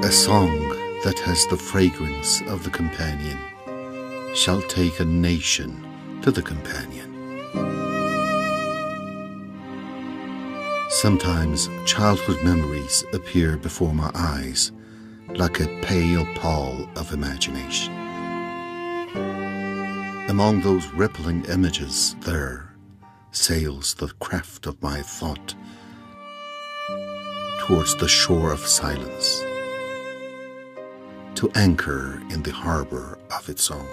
A song that has the fragrance of the companion shall take a nation to the companion. Sometimes childhood memories appear before my eyes like a pale pall of imagination. Among those rippling images there sails the craft of my thought towards the shore of silence, to anchor in the harbor of its own.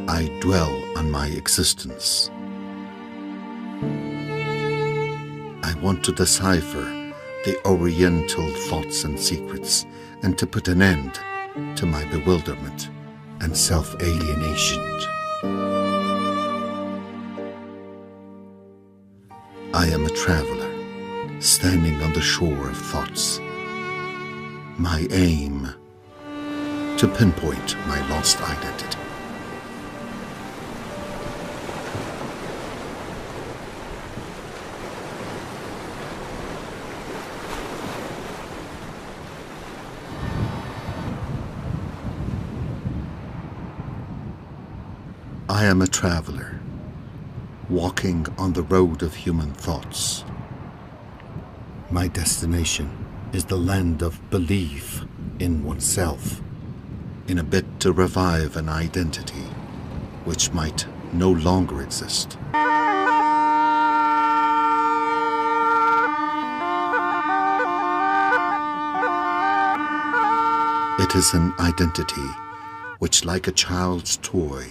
I dwell on my existence. I want to decipher the oriental thoughts and secrets, and to put an end to my bewilderment and self-alienation. I am a traveler, standing on the shore of thoughts. My aim, to pinpoint my lost identity. I am a traveler, walking on the road of human thoughts. My destination is the land of belief in oneself, in a bid to revive an identity which might no longer exist. It is an identity which, like a child's toy,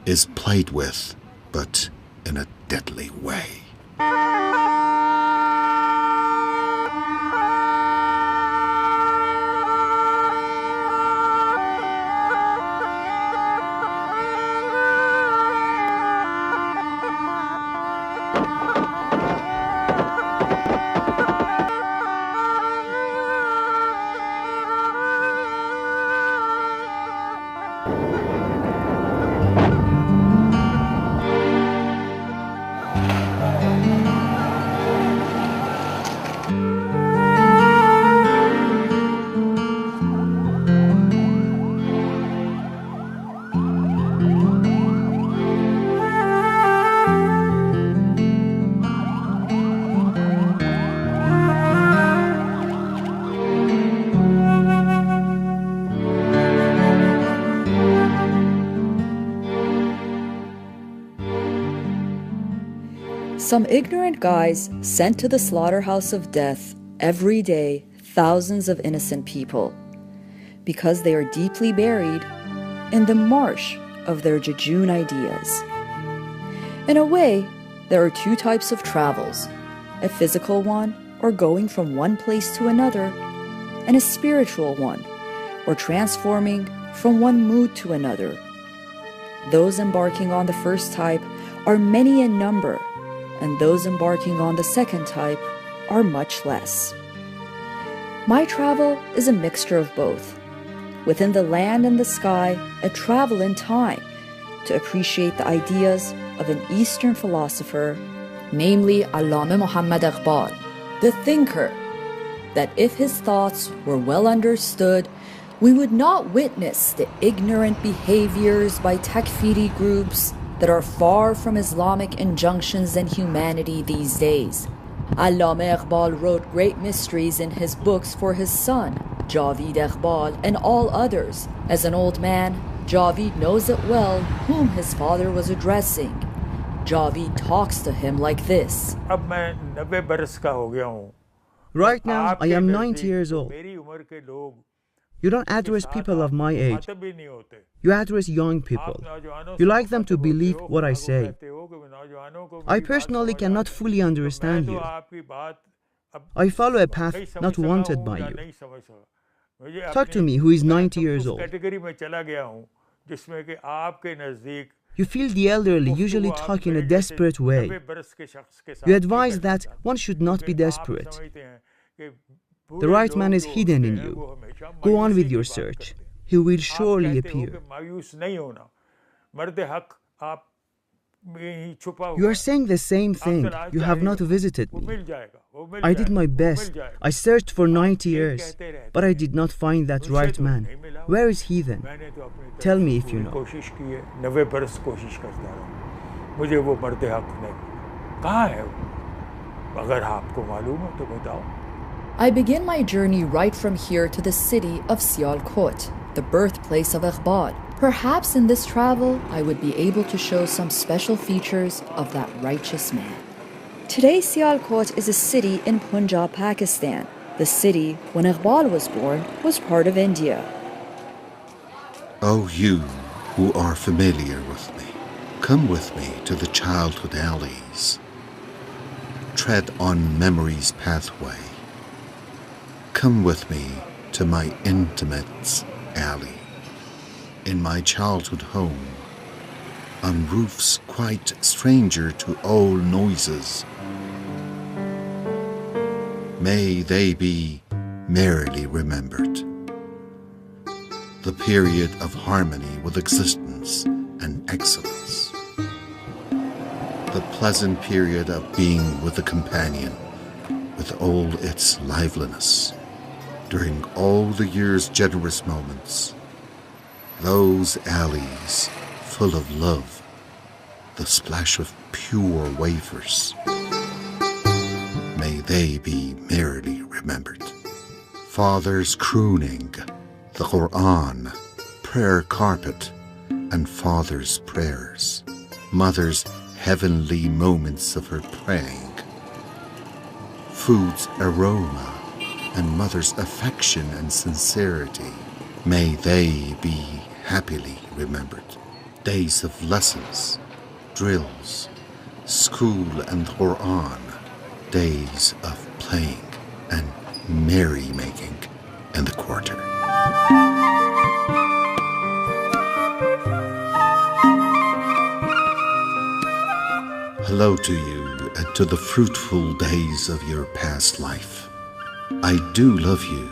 is played with, but in a deadly way. Some ignorant guys sent to the slaughterhouse of death every day thousands of innocent people because they are deeply buried in the marsh of their jejune ideas. In a way, there are two types of travels, a physical one, or going from one place to another, and a spiritual one, or transforming from one mood to another. Those embarking on the first type are many in number, and those embarking on the second type are much less. My travel is a mixture of both. Within the land and the sky, a travel in time to appreciate the ideas of an Eastern philosopher, namely Allame Muhammad Iqbal, the thinker, that if his thoughts were well understood, we would not witness the ignorant behaviors by takfiri groups that are far from Islamic injunctions and humanity these days. Allame Iqbal wrote great mysteries in his books for his son, Javid Iqbal, and all others. As an old man, Javid knows it well whom his father was addressing. Javid talks to him like this. Right now, I am 90 years old. You don't address people of my age. You address young people. You like them to believe what I say. I personally cannot fully understand you. I follow a path not wanted by you. Talk to me, who is 90 years old. You feel the elderly usually talk in a desperate way. You advise that one should not be desperate. The right man is hidden in you. Go on with your search. He will surely appear. You are saying the same thing. You have not visited me. I did my best. I searched for 90 years, but I did not find that right man. Where is he then? Tell me if you know. I begin my journey right from here to the city of Sialkot, the birthplace of Iqbal. Perhaps in this travel, I would be able to show some special features of that righteous man. Today, Sialkot is a city in Punjab, Pakistan. The city, when Iqbal was born, was part of India. O you who are familiar with me, come with me to the childhood alleys. Tread on memory's pathway. Come with me to my intimates' alley. In my childhood home, on roofs quite stranger to all noises. May they be merrily remembered. The period of harmony with existence and excellence. The pleasant period of being with a companion, with all its liveliness, during all the year's generous moments. Those alleys full of love, the splash of pure wafers. May they be merrily remembered. Fathers crooning, the Quran, prayer carpet, and father's prayers. Mother's heavenly moments of her praying. Food's aroma and mother's affection and sincerity. May they be happily remembered. Days of lessons, drills, school and Quran. Days of playing and merrymaking in the quarter. Hello to you and to the fruitful days of your past life. I do love you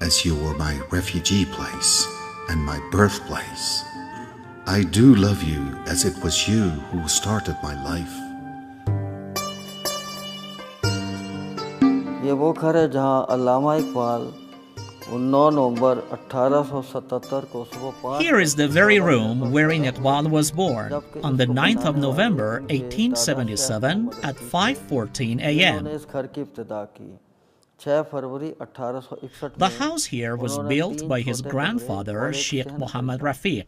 as you were my refugee place and my birthplace. I do love you as it was you who started my life. ये वो घर है जहाँ अल्लामा इकबाल 9 नवंबर 1877 को सुबह 5 Here is the very room wherein Iqbal was born on the 9th of November 1877 at 5:14 a.m. इस घर की इब्तिदा की 6 फरवरी 1861 The house here was built by his grandfather, Sheikh Muhammad Rafiq.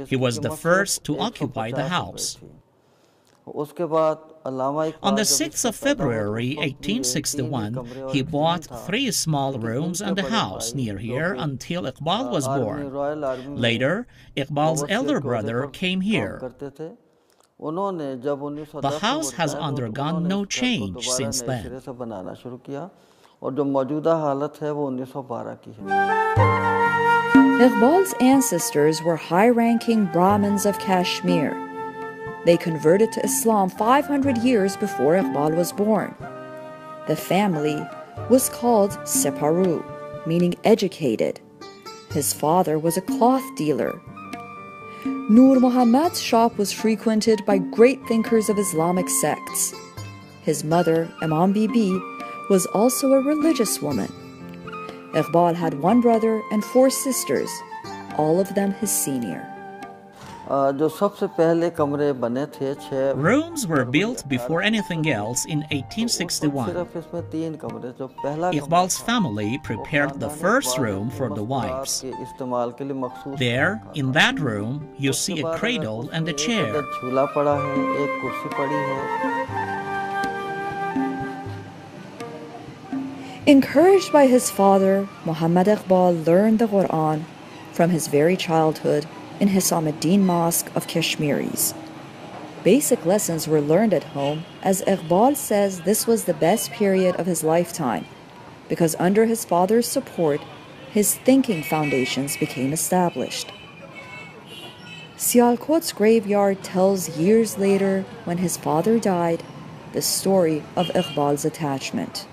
He was the first to occupy the house. उसके बाद अल्लामा Iqbal On the 6th of February 1861, he bought 3 small rooms and a house near here until Iqbal was born. Later, Iqbal's elder brother came here. The house has undergone no change since then. Iqbal's ancestors were high-ranking Brahmins of Kashmir. They converted to Islam 500 years before Iqbal was born. The family was called Separu, meaning educated. His father was a cloth dealer. Nur Muhammad's shop was frequented by great thinkers of Islamic sects. His mother, Imam Bibi, was also a religious woman. Iqbal had 1 brother and 4 sisters, all of them his senior. Rooms were built before anything else in 1861. Iqbal's family prepared the first room for the wives. There, in that room, you see a cradle and a chair. Encouraged by his father, Muhammad Iqbal learned the Quran from his very childhood in Hisamuddin Mosque of Kashmiris. Basic lessons were learned at home, as Iqbal says this was the best period of his lifetime, because under his father's support, his thinking foundations became established. Sialkot's graveyard tells years later, when his father died, the story of Iqbal's attachment.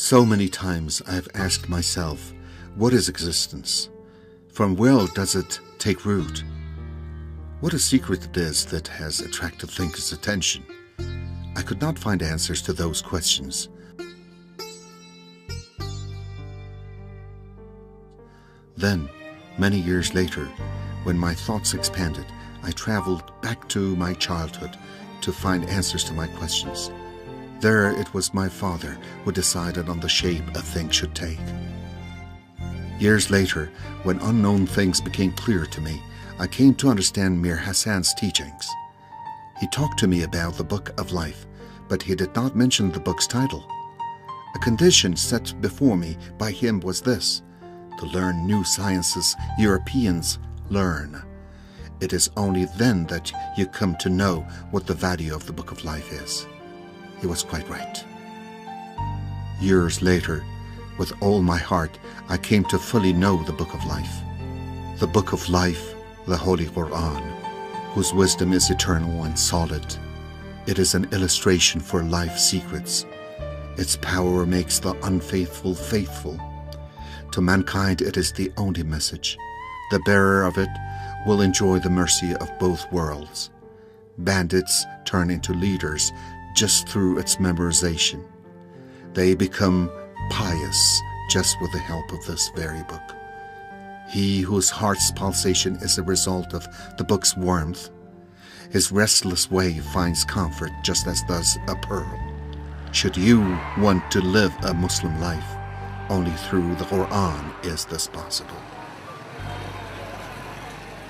So many times I have asked myself, what is existence? From where does it take root? What a secret it is that has attracted thinkers' attention. I could not find answers to those questions. Then, many years later, when my thoughts expanded, I traveled back to my childhood to find answers to my questions. There it was my father who decided on the shape a thing should take. Years later, when unknown things became clear to me, I came to understand Mir Hassan's teachings. He talked to me about the Book of Life, but he did not mention the book's title. A condition set before me by him was this: to learn new sciences Europeans learn. It is only then that you come to know what the value of the Book of Life is. He was quite right. Years later, with all my heart, I came to fully know the Book of Life. The Book of Life, the Holy Quran, whose wisdom is eternal and solid. It is an illustration for life's secrets. Its power makes the unfaithful faithful. To mankind it is the only message. The bearer of it will enjoy the mercy of both worlds. Bandits turn into leaders just through its memorization. They become pious just with the help of this very book. He whose heart's pulsation is a result of the book's warmth, his restless way finds comfort just as does a pearl. Should you want to live a Muslim life, only through the Quran is this possible.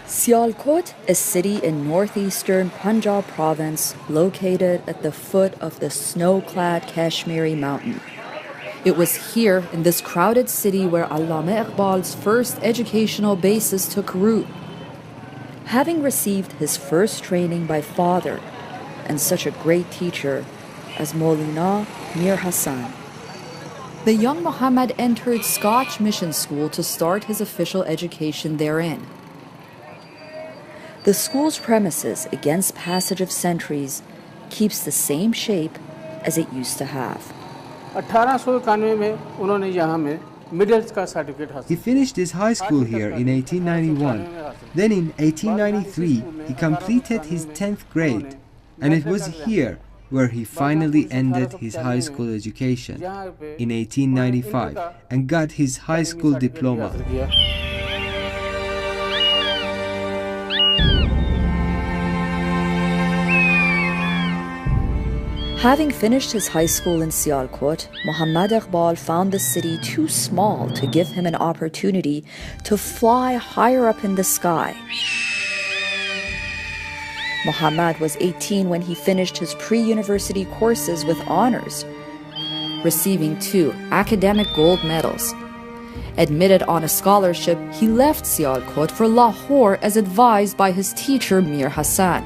Sialkot, a city in northeastern Punjab province located at the foot of the snow-clad Kashmiri mountain. It was here in this crowded city where Allama Iqbal's first educational basis took root. Having received his first training by father and such a great teacher as Maulana Mir Hassan, the young Muhammad entered Scotch Mission School to start his official education therein. The school's premises, against passage of centuries, keeps the same shape as it used to have. He finished his high school here in 1891. Then in 1893, he completed his 10th grade, and it was here where he finally ended his high school education in 1895 and got his high school diploma. Having finished his high school in Sialkot, Muhammad Iqbal found the city too small to give him an opportunity to fly higher up in the sky. Muhammad was 18 when he finished his pre-university courses with honors, receiving 2 academic gold medals. Admitted on a scholarship, he left Sialkot for Lahore as advised by his teacher Mir Hassan.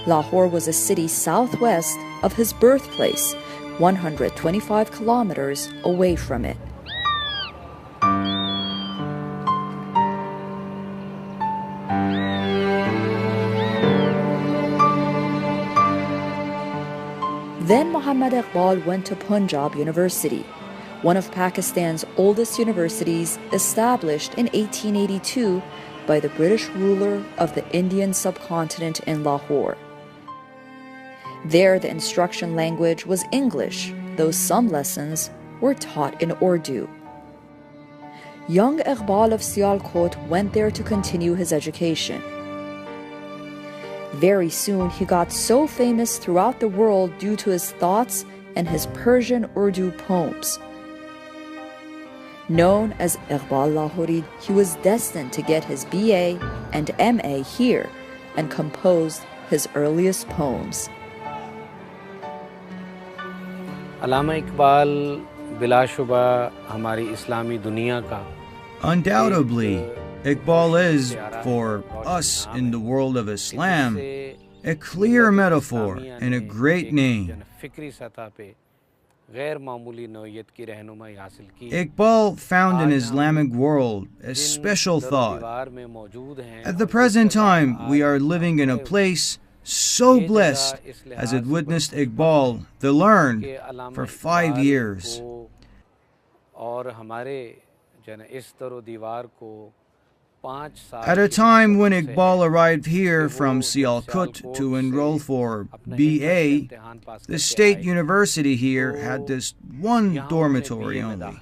Lahore was a city southwest of his birthplace, 125 kilometers away from it. Then Muhammad Iqbal went to Punjab University, one of Pakistan's oldest universities, established in 1882 by the British ruler of the Indian subcontinent in Lahore. There, the instruction language was English, though some lessons were taught in Urdu. Young Iqbal of Sialkot went there to continue his education. Very soon, he got so famous throughout the world due to his thoughts and his Persian Urdu poems. Known as Iqbal Lahori, he was destined to get his BA and MA here and composed his earliest poems. अल्लामा इकबाल बिलाशुबा हमारी इस्लामी दुनिया का Undoubtedly, Iqbal is, for us in the world of Islam, a clear metaphor and a great name. Iqbal found in Islamic world a special thought. At the present time, we are living in a place so blessed as it witnessed Iqbal, the learned, for 5 years. At a time when Iqbal arrived here from Sialkot to enroll for BA, the state university here had this one dormitory only.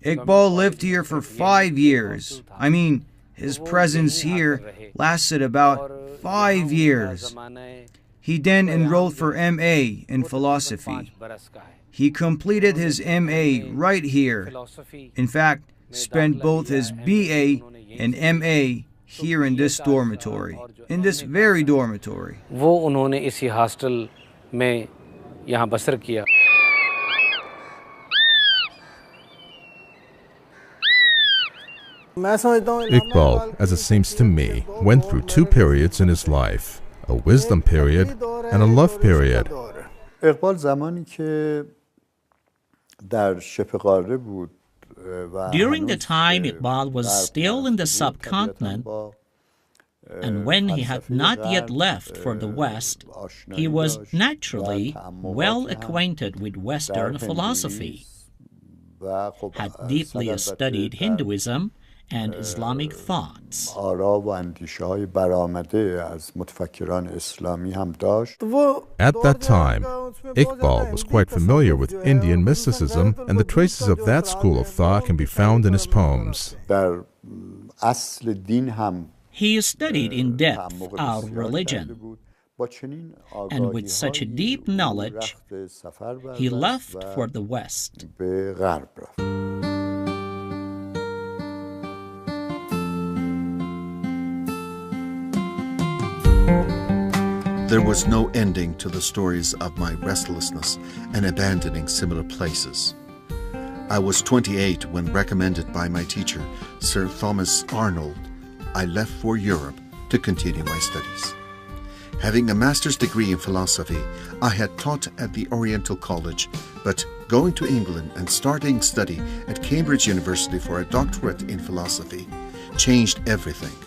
Iqbal lived here for 5 years. I mean, his presence here lasted about 5 years. He then enrolled for MA in philosophy. He completed his MA right here. In fact, spent both his BA and MA here in this dormitory, in this very dormitory. वो उन्होंने इसी hostel में यहाँ बसर किया. Iqbal, as it seems to me, went through 2 periods in his life, a wisdom period and a love period. اقبال زمانی که در شبه قاره بود During the time Iqbal was still in the subcontinent, and when he had not yet left for the West, he was naturally well acquainted with Western philosophy, had deeply studied Hinduism and Islamic thoughts. At that time, Iqbal was quite familiar with Indian mysticism, and the traces of that school of thought can be found in his poems. He studied in depth our religion, and with such a deep knowledge, he left for the West. There was no ending to the stories of my restlessness and abandoning similar places. I was 28 when, recommended by my teacher, Sir Thomas Arnold, I left for Europe to continue my studies. Having a master's degree in philosophy, I had taught at the Oriental College, but going to England and starting study at Cambridge University for a doctorate in philosophy changed everything.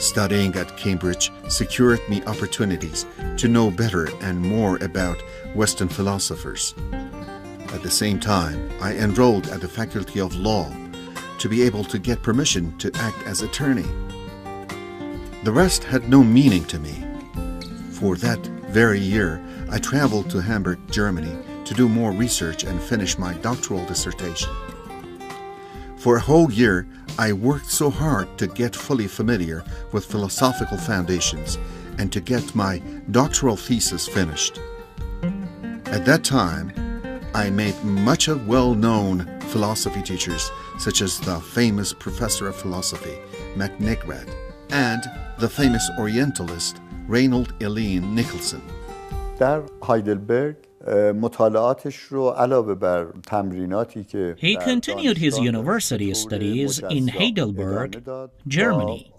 Studying at Cambridge secured me opportunities to know better and more about Western philosophers. At the same time, I enrolled at the Faculty of Law to be able to get permission to act as attorney. The rest had no meaning to me. For that very year, I traveled to Hamburg, Germany to do more research and finish my doctoral dissertation. For a whole year, I worked so hard to get fully familiar with philosophical foundations and to get my doctoral thesis finished. At that time, I made much of well-known philosophy teachers such as the famous professor of philosophy, MacNigrad, and the famous Orientalist, Reynold Eileen Nicholson. در هایدلبرگ مطالعاتش رو علاوه بر تمریناتی که He continued his university studies in Heidelberg, Germany,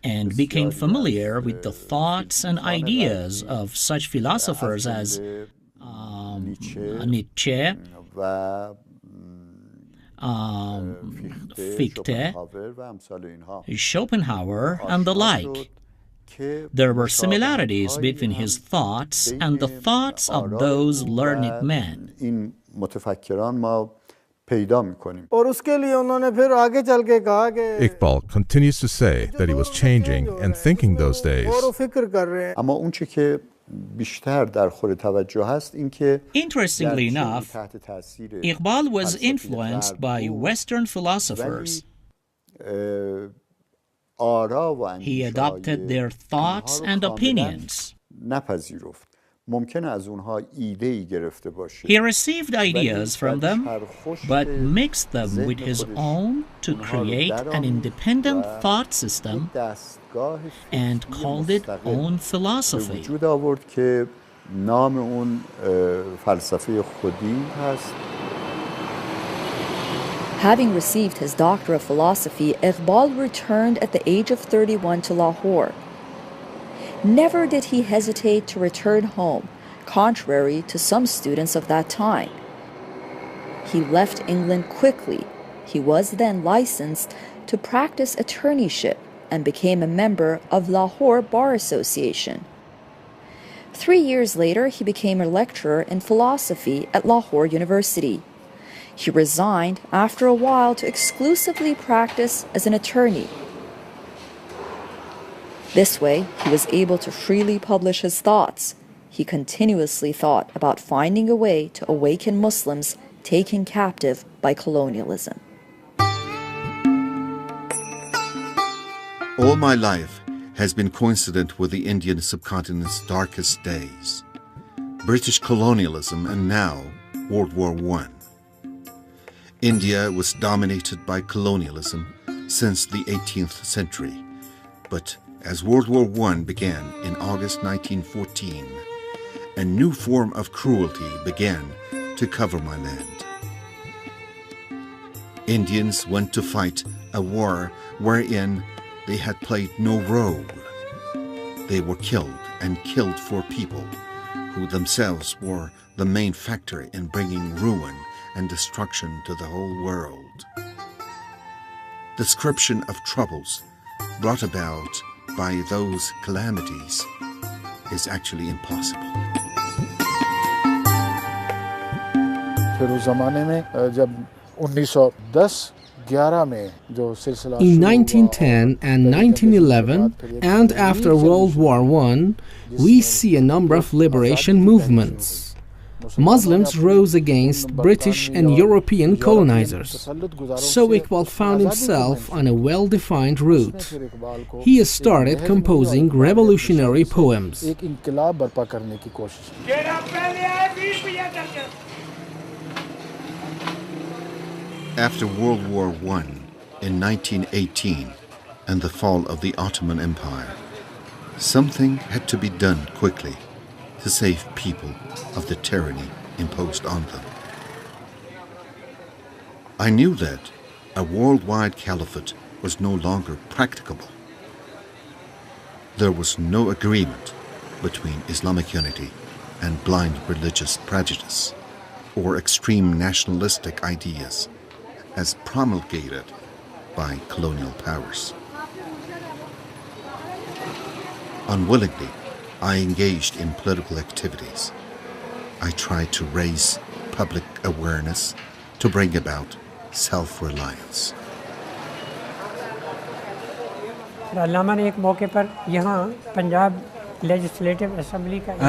and became familiar with the thoughts and ideas of such philosophers as Nietzsche, Fichte, Schopenhauer, and the like. There were similarities between his thoughts and the thoughts of those learned men. Iqbal continues to say that he was changing and thinking those days. Interestingly enough, Iqbal was influenced by Western philosophers. He adopted their thoughts and opinions. He received ideas from them, but mixed them with his own to create an independent thought system and called it own philosophy. Having received his Doctor of Philosophy, Iqbal returned at the age of 31 to Lahore. Never did he hesitate to return home, contrary to some students of that time. He left England quickly. He was then licensed to practice attorneyship and became a member of Lahore Bar Association. 3 years later, he became a lecturer in philosophy at Lahore University. He resigned after a while to exclusively practice as an attorney. This way, he was able to freely publish his thoughts. He continuously thought about finding a way to awaken Muslims taken captive by colonialism. All my life has been coincident with the Indian subcontinent's darkest days. British colonialism and now World War I. India was dominated by colonialism since the 18th century, but as World War I began in August 1914, a new form of cruelty began to cover my land. Indians went to fight a war wherein they had played no role. They were killed and killed for people who themselves were the main factor in bringing ruin and destruction to the whole world. Description of troubles brought about by those calamities is actually impossible. फिर उस ज़माने में जब 1910 In 1910 and 1911, and after World War I, we see a number of liberation movements. Muslims rose against British and European colonizers. So Iqbal found himself on a well-defined route. He started composing revolutionary poems. After World War I in 1918 and the fall of the Ottoman Empire, something had to be done quickly to save people of the tyranny imposed on them. I knew that a worldwide caliphate was no longer practicable. There was no agreement between Islamic unity and blind religious prejudice or extreme nationalistic ideas as promulgated by colonial powers. Unwillingly, I engaged in political activities. I tried to raise public awareness to bring about self-reliance.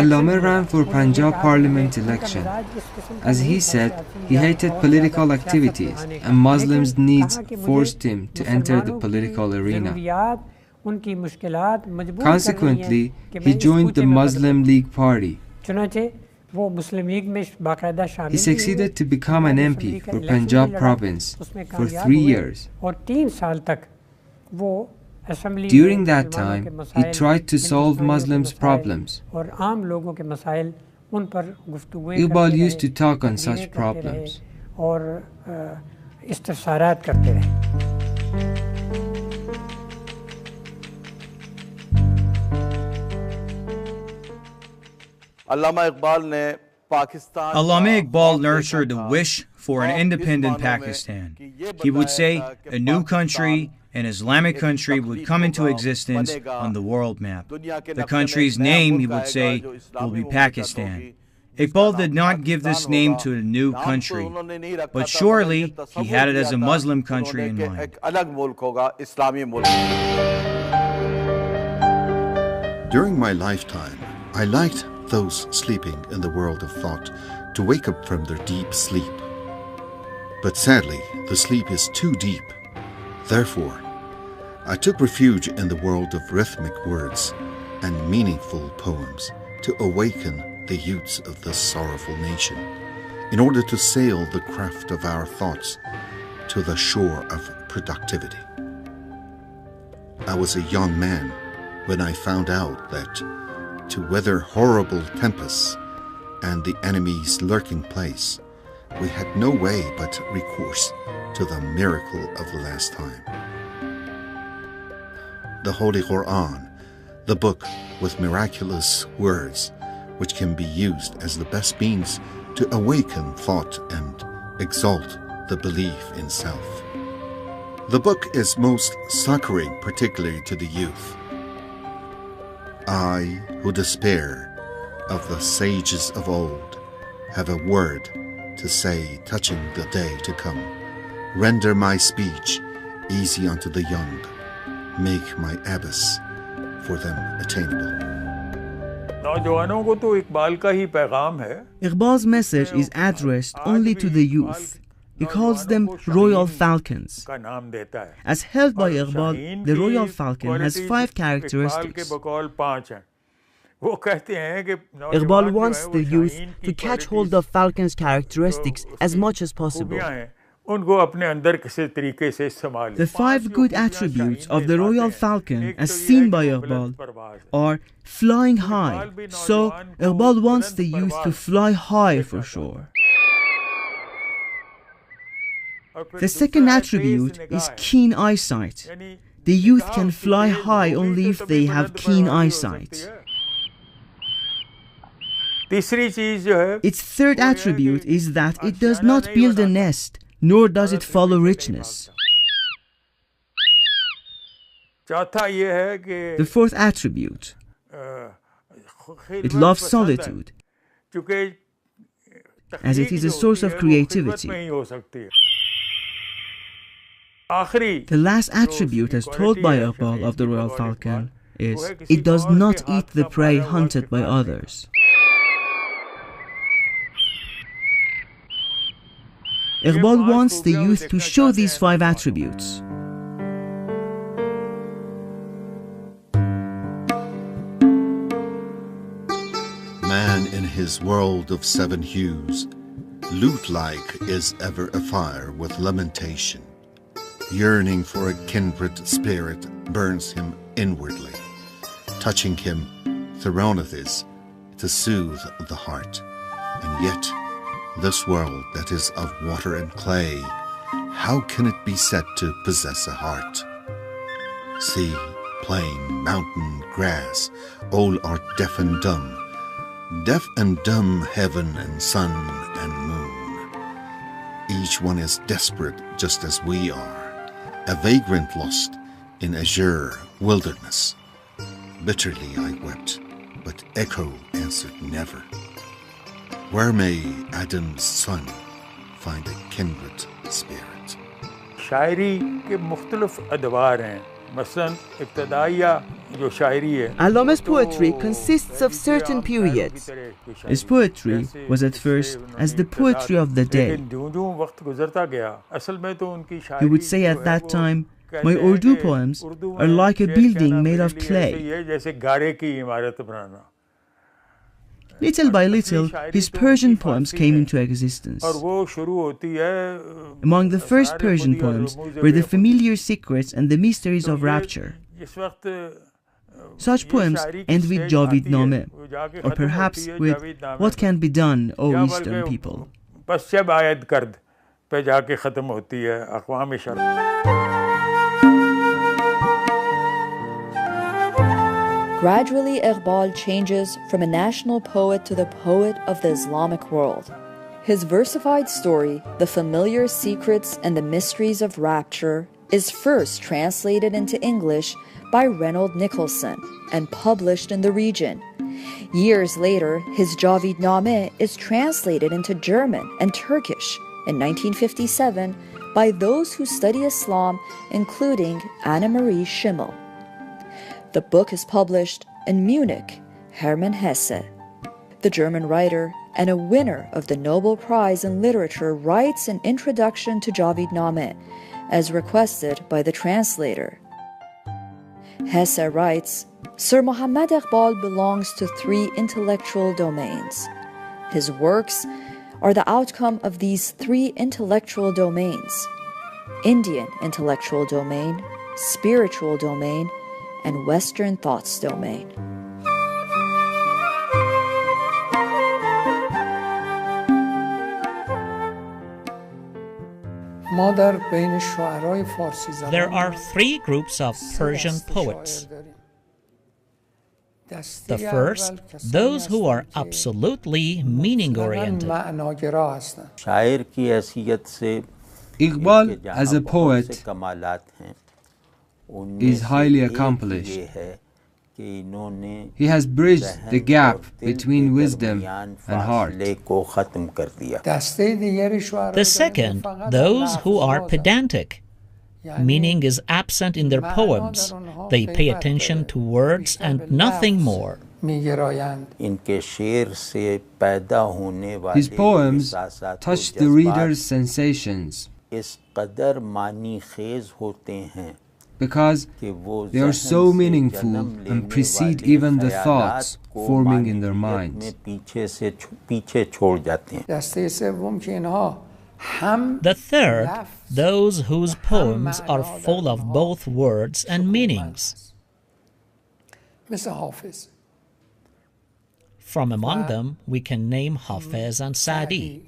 Allama ran for Punjab Parliament election. As he said, he hated political activities and Muslims' needs forced him to enter the political arena. Consequently, he joined the Muslim League Party. He succeeded to become an MP for Punjab province for 3 years. During that time, he tried to solve Muslims' problems. Iqbal used to talk on such problems. Allama Iqbal nurtured the wish for an independent Pakistan. He would say a new country, an Islamic country, would come into existence on the world map. The country's name, he would say, will be Pakistan. Iqbal did not give this name to a new country, but surely he had it as a Muslim country in mind. During my lifetime, I liked those sleeping in the world of thought to wake up from their deep sleep. But sadly, the sleep is too deep. Therefore, I took refuge in the world of rhythmic words and meaningful poems to awaken the youths of this sorrowful nation in order to sail the craft of our thoughts to the shore of productivity. I was a young man when I found out that to weather horrible tempests and the enemy's lurking place, we had no way but recourse to the miracle of the last time. The Holy Quran, the book with miraculous words which can be used as the best means to awaken thought and exalt the belief in self. The book is most succoring, particularly to the youth. I, who despair, of the sages of old have a word to say touching the day to come. Render my speech easy unto the young. Make my abyss for them attainable. Iqbal's message is addressed only to the youth. He calls them royal falcons. As held by Iqbal, the royal falcon has 5 characteristics. Iqbal wants the youth to catch hold of falcon's characteristics as much as possible. The 5 good attributes of the royal falcon, as seen by Iqbal, are flying high. So, Iqbal wants the youth to fly high for sure. The second attribute is keen eyesight. The youth can fly high only if they have keen eyesight. Its third attribute is that it does not build a nest, nor does it follow richness. The fourth attribute, it loves solitude, as it is a source of creativity. The last attribute, as told by Iqbal of the royal falcon, is it does not eat the prey hunted by others. Iqbal wants the youth to show these 5 attributes. Man in his world of 7 hues, lute-like is ever afire with lamentation. Yearning for a kindred spirit burns him inwardly. Touching him, throneth is to soothe the heart. And yet, this world that is of water and clay, how can it be said to possess a heart? Sea, plain, mountain, grass, all are deaf and dumb. Deaf and dumb heaven and sun and moon. Each one is desperate just as we are, a vagrant lost in azure wilderness. Bitterly I wept, but echo answered never. Where may Adam's son find a kindred spirit? Allama's poetry consists of certain periods. His poetry was at first as the poetry of the day. He would say at that time, my Urdu poems are like a building made of clay. Little by little, his Persian poems came into existence. Among the first Persian poems were the familiar secrets and the mysteries of rapture. Such poems end with Javid Name, or perhaps with What Can Be Done, O Eastern People. Gradually, Iqbal changes from a national poet to the poet of the Islamic world. His versified story, The Familiar Secrets and the Mysteries of Rapture, is first translated into English by Reynold Nicholson and published in the region. Years later, his Javid Name is translated into German and Turkish in 1957 by those who study Islam, including Anna Marie Schimmel. The book is published in Munich, Hermann Hesse. The German writer and a winner of the Nobel Prize in Literature writes an introduction to Javid Name, as requested by the translator. Hesse writes, Sir Muhammad Iqbal belongs to 3 intellectual domains. His works are the outcome of these 3 intellectual domains: Indian intellectual domain, spiritual domain, and Western thoughts domain. There are 3 groups of Persian poets. The first, those who are absolutely meaning-oriented. Iqbal, as a poet, is highly accomplished. He has bridged the gap between wisdom and heart. The second, those who are pedantic. Meaning is absent in their poems. They pay attention to words and nothing more. His poems touch the reader's sensations because they are so meaningful and precede even the thoughts forming in their minds. The third, those whose poems are full of both words and meanings. From among them, we can name Hafiz and Sa'di.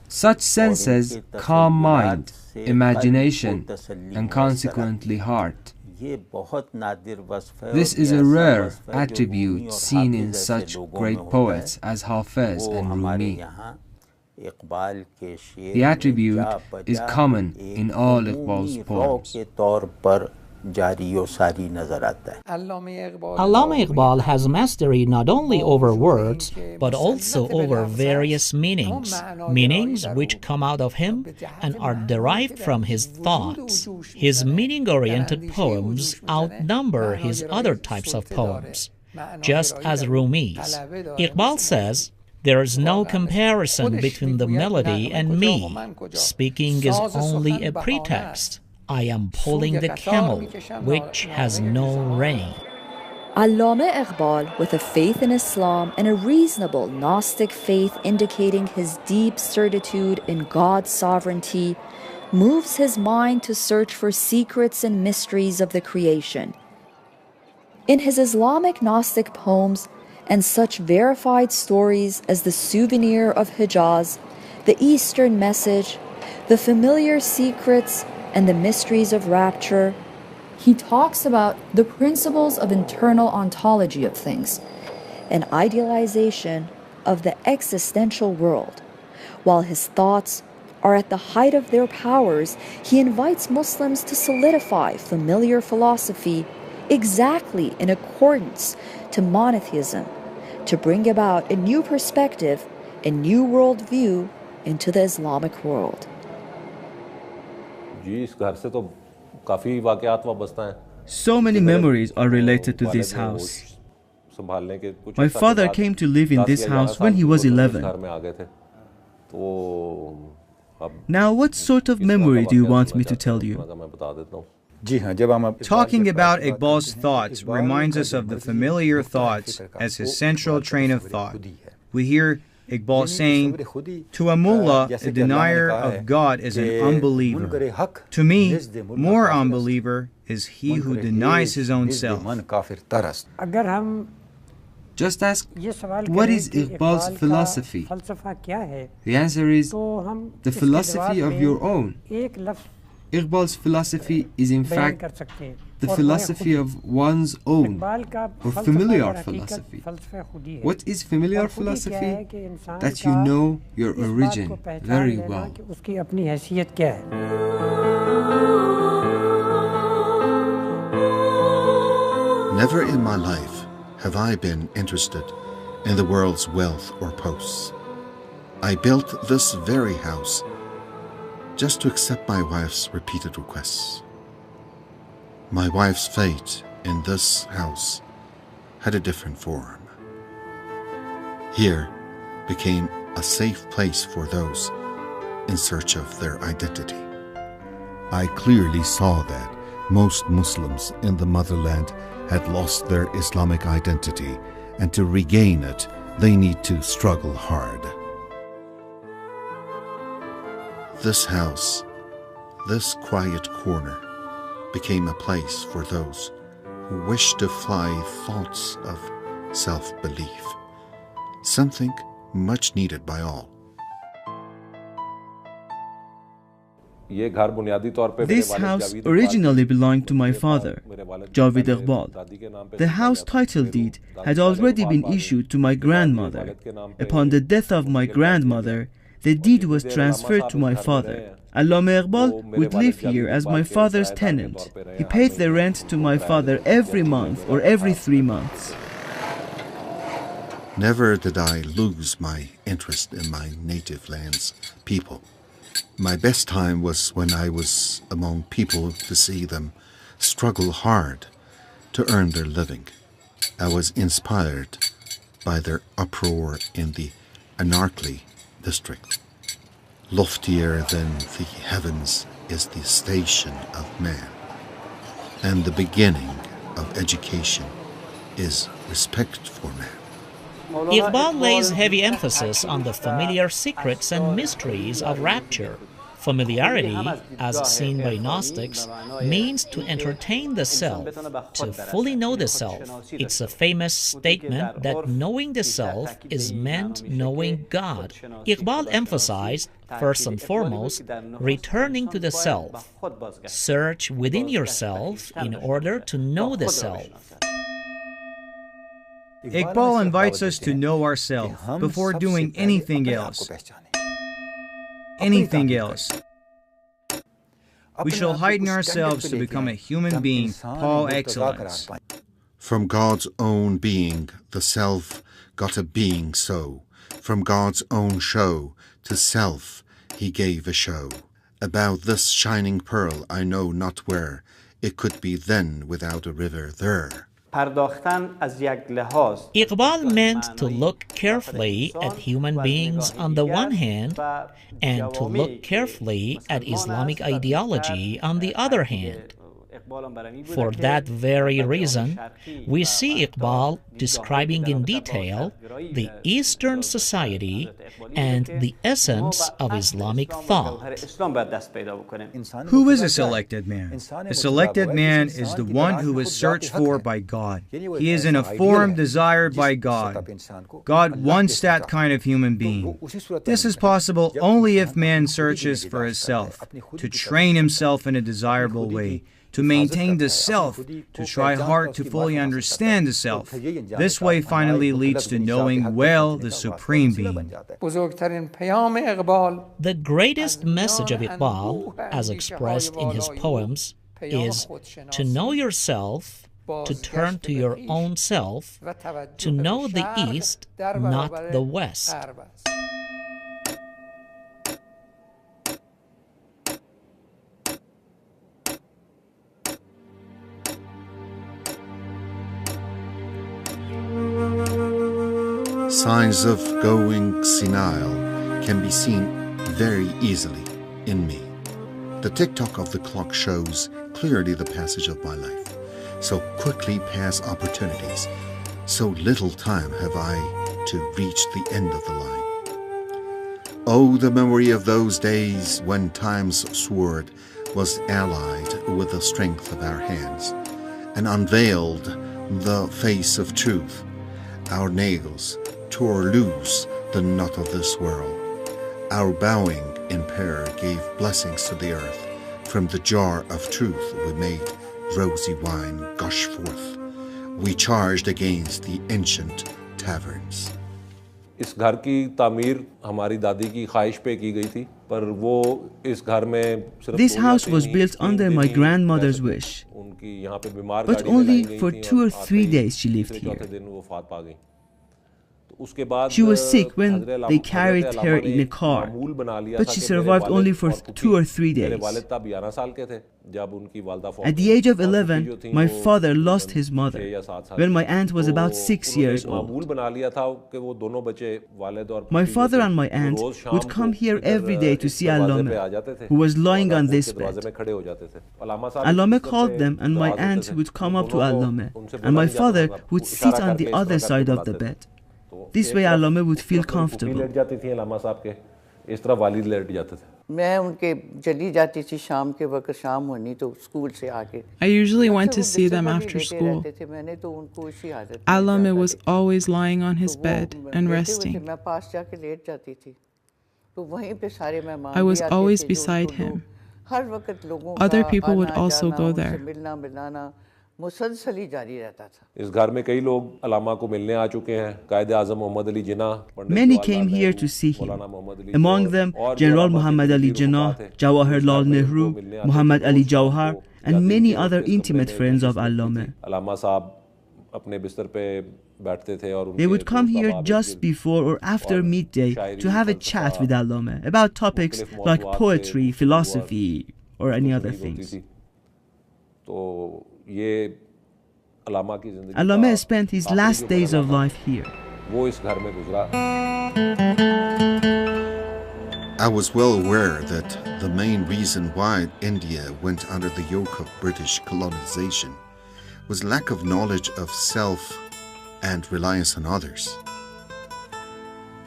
Such senses calm mind, imagination, and consequently heart. This is a rare attribute seen in such great poets as Hafiz and Rumi. The attribute is common in all Iqbal's poems. Allama Iqbal has mastery not only over words, but also over various meanings, meanings which come out of him and are derived from his thoughts. His meaning-oriented poems outnumber his other types of poems, just as Rumi's. Iqbal says, "There is no comparison between the melody and me. Speaking is only a pretext. I am pulling the camel, which has no rein." Allama Iqbal, with a faith in Islam and a reasonable Gnostic faith indicating his deep certitude in God's sovereignty, moves his mind to search for secrets and mysteries of the creation. In his Islamic Gnostic poems and such verified stories as the Souvenir of Hijaz, the Eastern Message, the Familiar Secrets, and the Mysteries of Rapture, he talks about the principles of internal ontology of things, an idealization of the existential world. While his thoughts are at the height of their powers, he invites Muslims to solidify familiar philosophy exactly in accordance to monotheism, to bring about a new perspective, a new worldview into the Islamic world. So many memories are related to this house. My father came to live in this house when he was 11. Now, what sort of memory do you want me to tell you? Talking about Iqbal's thoughts reminds us of the familiar thoughts as his central train of thought. We hear Iqbal saying, "To a mullah, a denier of God is an unbeliever. To me, more unbeliever is he who denies his own self." Just ask, what is Iqbal's philosophy? The answer is, the philosophy of your own. Iqbal's philosophy is in fact the philosophy of one's own, or familiar philosophy. What is familiar philosophy? That you know your origin very well. Never in my life have I been interested in the world's wealth or posts. I built this very house just to accept my wife's repeated requests. My wife's fate in this house had a different form. Here became a safe place for those in search of their identity. I clearly saw that most Muslims in the motherland had lost their Islamic identity, and to regain it, they need to struggle hard. This house, this quiet corner, became a place for those who wish to fly thoughts of self-belief, something much needed by all. This house originally belonged to my father, Javid Iqbal. The house title deed had already been issued to my grandmother. Upon the death of my grandmother, the deed was transferred to my father, Allama Iqbal would live here as my father's tenant. He paid the rent to my father every month or every 3 months. Never did I lose my interest in my native land's people. My best time was when I was among people to see them struggle hard to earn their living. I was inspired by their uproar in the Anarkli district. Loftier than the heavens is the station of man, and the beginning of education is respect for man. Iqbal lays heavy emphasis on the familiar secrets and mysteries of rapture. Familiarity, as seen by Gnostics, means to entertain the self, to fully know the self. It's a famous statement that knowing the self is meant knowing God. Iqbal emphasized, first and foremost, returning to the self. Search within yourself in order to know the self. Iqbal invites us to know ourselves before doing anything else. Anything else. We shall heighten ourselves to become a human being par excellence. From God's own being, the self got a being so. From God's own show to self he gave a show. About this shining pearl I know not where it could be then without a river there. Iqbal meant to look carefully at human beings on the one hand and to look carefully at Islamic ideology on the other hand. For that very reason, we see Iqbal describing in detail the Eastern society and the essence of Islamic thought. Who is a selected man? A selected man is the one who is searched for by God. He is in a form desired by God. God wants that kind of human being. This is possible only if man searches for himself, to train himself in a desirable way, to maintain the self, to try hard to fully understand the self. This way finally leads to knowing well the Supreme Being. The greatest message of Iqbal, as expressed in his poems, is to know yourself, to turn to your own self, to know the East, not the West. Signs of going senile can be seen very easily in me. The tick-tock of the clock shows clearly the passage of my life. So quickly pass opportunities. So little time have I to reach the end of the line. Oh, the memory of those days when time's sword was allied with the strength of our hands and unveiled the face of truth. Our nails tore loose the knot of this world. Our bowing in prayer gave blessings to the earth. From the jar of truth we made rosy wine gush forth. We charged against the ancient taverns. इस घर की तामीर हमारी दादी की ख्वाहिश पे की गई थी, पर वो इस घर में सिर्फ This house was built under my grandmother's wish, उनकी यहाँ पे बीमार but only for 2 or 3 days she lived here. चौथे दिन वो वफात पा गई। She was sick when they carried her in a car, but she survived only for 2 or 3 days. At the age of 11, my father lost his mother when my aunt was about 6 years old. My father and my aunt would come here every day to see Allame, who was lying on this bed. Allame called them and my aunt would come up to Allame, and my father would sit on the other side of the bed. This way Allame would feel comfortable. I usually went to see them after school. Allame was always lying on his bed and resting. I was always beside him. Other people would also go there. मुसलसली जारी रहता था। इस घर में कई लोग अलामा को मिलने आ चुके हैं। कायदे आज़म Mohammad Ali Jinnah, Many came here to see him. Among them, General Muhammad Ali Jinnah, Jawaharlal Nehru, Muhammad Ali Jawhar, and many other intimate friends of Allama. अलामा साहब अपने बिस्तर पे बैठते थे और They would come here just before or after midday to have a chat with Allama about topics like poetry, philosophy, or any other things. तो ये अलामा की जिंदगी Allama spent his last days of life here. वो इस घर में गुजरा। I was well aware that the main reason why India went under the yoke of British colonization was lack of knowledge of self and reliance on others.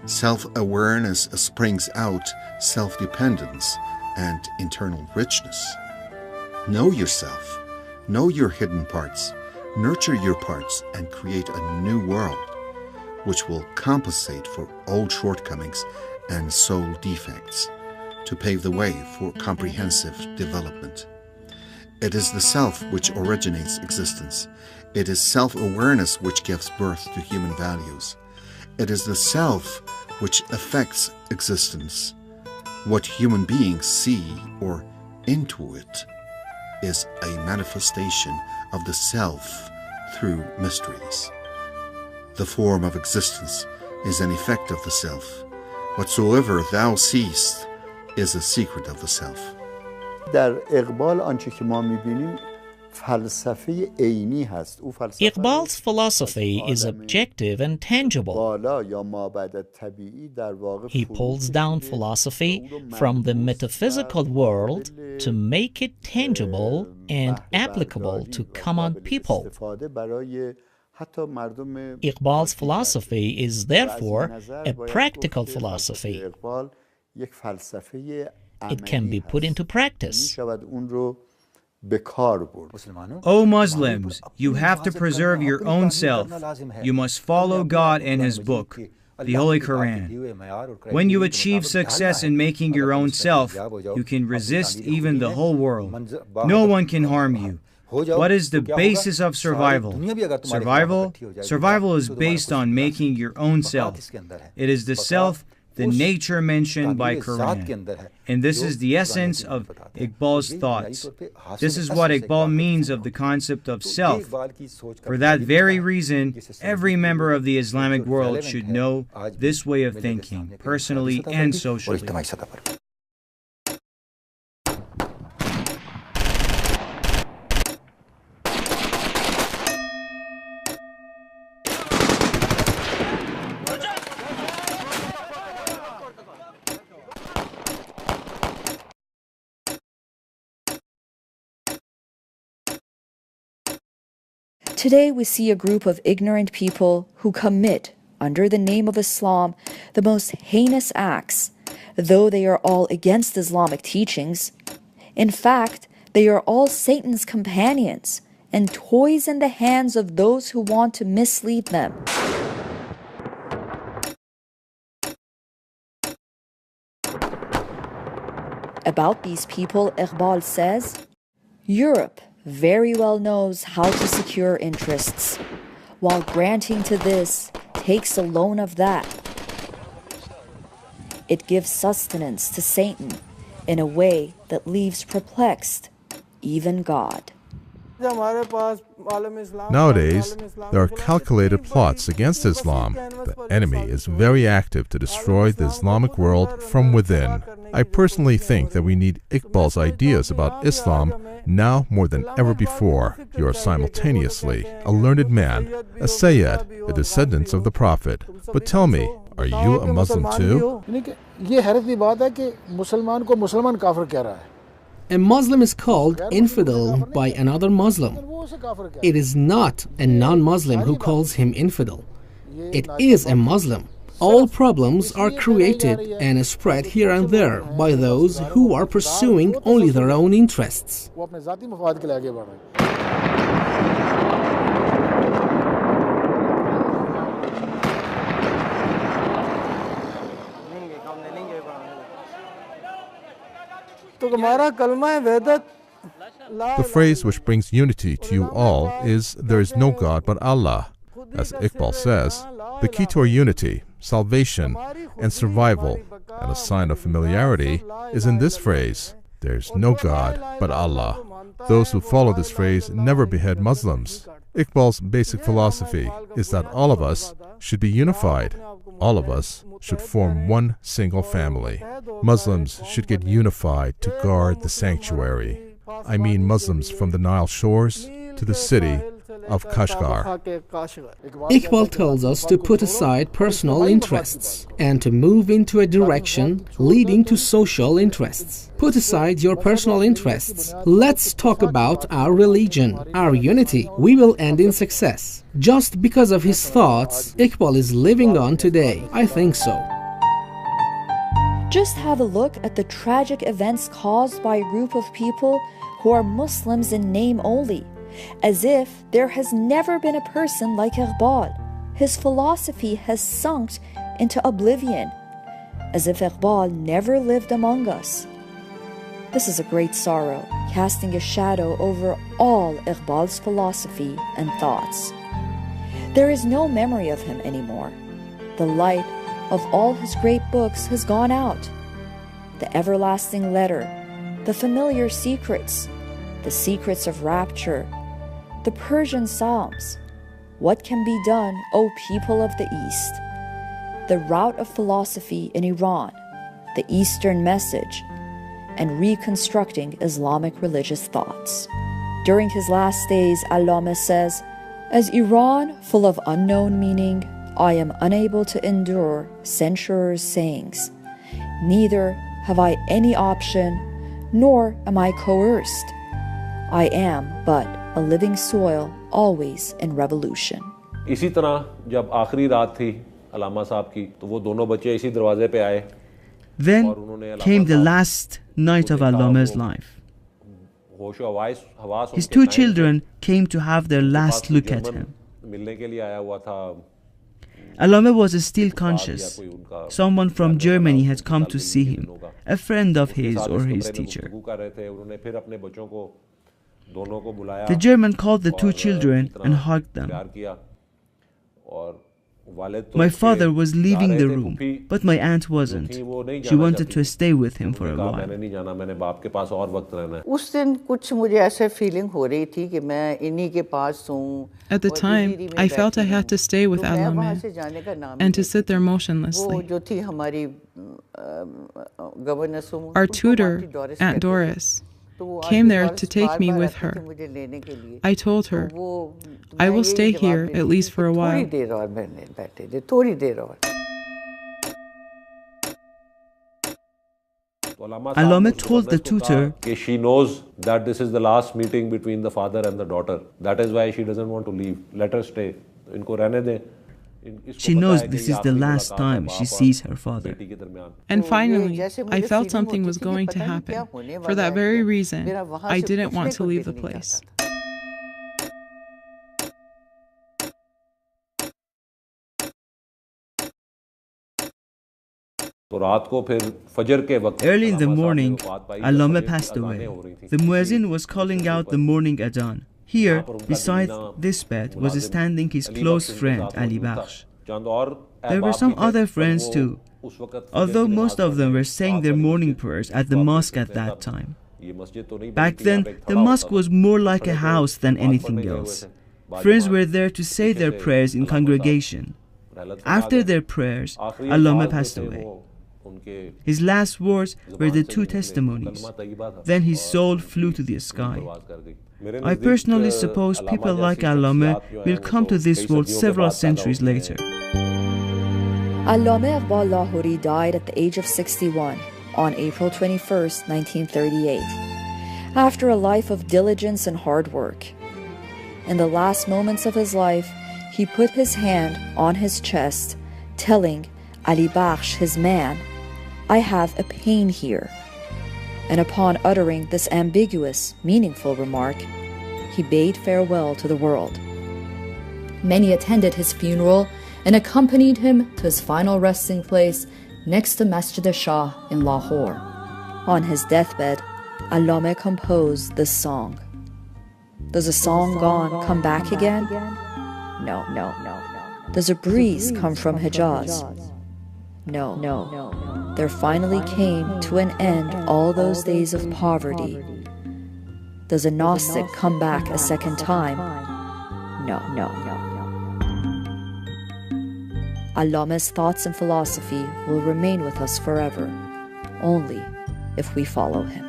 Self-awareness springs out self-dependence and internal richness. Know yourself, know your hidden parts, nurture your parts, and create a new world which will compensate for old shortcomings and soul defects to pave the way for comprehensive development. It is the self which originates existence. It is self-awareness which gives birth to human values. It is the self which affects existence. What human beings see or intuit is a manifestation of the self through mysteries. The form of existence is an effect of the self. Whatsoever thou seest is a secret of the self. در اقبال آنچه که ما می‌بینیم فلسفه عینی هست. Iqbal's philosophy is objective and tangible. بالا یا مابعد طبیعی در واقع He pulls down philosophy from the metaphysical world to make it tangible and applicable to common people. Iqbal's philosophy is therefore a practical philosophy. It can be put into practice. O Muslims, you have to preserve your own self. You must follow God and His book, the Holy Quran. When you achieve success in making your own self, you can resist even the whole world. No one can harm you. What is the basis of survival? Survival is based on making your own self. It is the self, the nature mentioned by Quran. And this is the essence of Iqbal's thoughts. This is what Iqbal means of the concept of self. For that very reason, every member of the Islamic world should know this way of thinking, personally and socially. Today we see a group of ignorant people who commit, under the name of Islam, the most heinous acts, though they are all against Islamic teachings. In fact, they are all Satan's companions and toys in the hands of those who want to mislead them. About these people, Iqbal says, Europe very well knows how to secure interests, while granting to this takes a loan of that. It gives sustenance to Satan in a way that leaves perplexed even God. Nowadays, there are calculated plots against Islam. The enemy is very active to destroy the Islamic world from within. I personally think that we need Iqbal's ideas about Islam now more than ever before. You are simultaneously a learned man, a Sayyid, a descendant of the Prophet. But tell me, are you a Muslim too? A Muslim is called infidel by another Muslim. It is not a non-Muslim who calls him infidel. It is a Muslim. All problems are created and spread here and there by those who are pursuing only their own interests. तो हमारा कलमा है वेदत The phrase which brings unity to you all is, "There is no God but Allah." As Iqbal says, the key to our unity, salvation, and survival, and a sign of familiarity, is in this phrase, "There is no God but Allah." Those who follow this phrase never behead Muslims. Iqbal's basic philosophy is that all of us should be unified. All of us should form one single family. Muslims should get unified to guard the sanctuary. I mean Muslims from the Nile shores to the city of Kashgar. Iqbal tells us to put aside personal interests and to move into a direction leading to social interests. Put aside your personal interests. Let's talk about our religion, our unity. We will end in success. Just because of his thoughts, Iqbal is living on today. I think so. Just have a look at the tragic events caused by a group of people who are Muslims in name only, as if there has never been a person like Iqbal. His philosophy has sunk into oblivion, as if Iqbal never lived among us. This is a great sorrow, casting a shadow over all Iqbal's philosophy and thoughts. There is no memory of him anymore. The light of all his great books has gone out. The everlasting letter, the familiar secrets, the secrets of rapture, the Persian Psalms. What can be done, O people of the East? The route of philosophy in Iran, the Eastern message, and reconstructing Islamic religious thoughts. During his last days, Allama says, "As Iran full of unknown meaning, I am unable to endure censurers' sayings. Neither have I any option, nor am I coerced. I am but a living soil, always in revolution." इसी तरह जब आखिरी रात थी अलामा साहब की तो वो दोनों बच्चे इसी दरवाजे पे आए. Then came the last night of Allama's life. His two children came to have their last look at him. Allama was still conscious. Someone from Germany had come to see him, a friend of his or his teacher. The German called the two children and hugged them. My father was leaving the room, but my aunt wasn't. She wanted to stay with him for a while. At the time, I felt I had to stay with Allama and to sit there motionlessly. Our tutor, Aunt Doris, came there to take me with her. I told her, I will stay here at least for a while. Allama told the tutor she knows that this is the last meeting between the father and the daughter. That is why she doesn't want to leave. Let her stay. Inko rehne de. She knows this is the last time she sees her father. And finally, I felt something was going to happen. For that very reason, I didn't want to leave the place. Early in the morning, Allama passed away. The muezzin was calling out the morning adhan. Here, beside this bed, was standing his close friend, Ali Bakhsh. There were some other friends too, although most of them were saying their morning prayers at the mosque at that time. Back then, the mosque was more like a house than anything else. Friends were there to say their prayers in congregation. After their prayers, Allama passed away. His last words were the two testimonies. Then his soul flew to the sky. I personally suppose people like Allama will come to this world several centuries later. Allama Iqbal Lahori died at the age of 61 on April 21st, 1938, after a life of diligence and hard work. In the last moments of his life, he put his hand on his chest, telling Ali Bakhsh, his man, "I have a pain here." And upon uttering this ambiguous, meaningful remark, he bade farewell to the world. Many attended his funeral and accompanied him to his final resting place next to Masjid Shah in Lahore. On his deathbed, Allame composed this song. Does a song gone come back again? No. Does a breeze come from Hijaz? No. There finally came to an end all those days of poverty. Does a Gnostic come back a second time? No. Allame's thoughts and philosophy will remain with us forever, only if we follow him.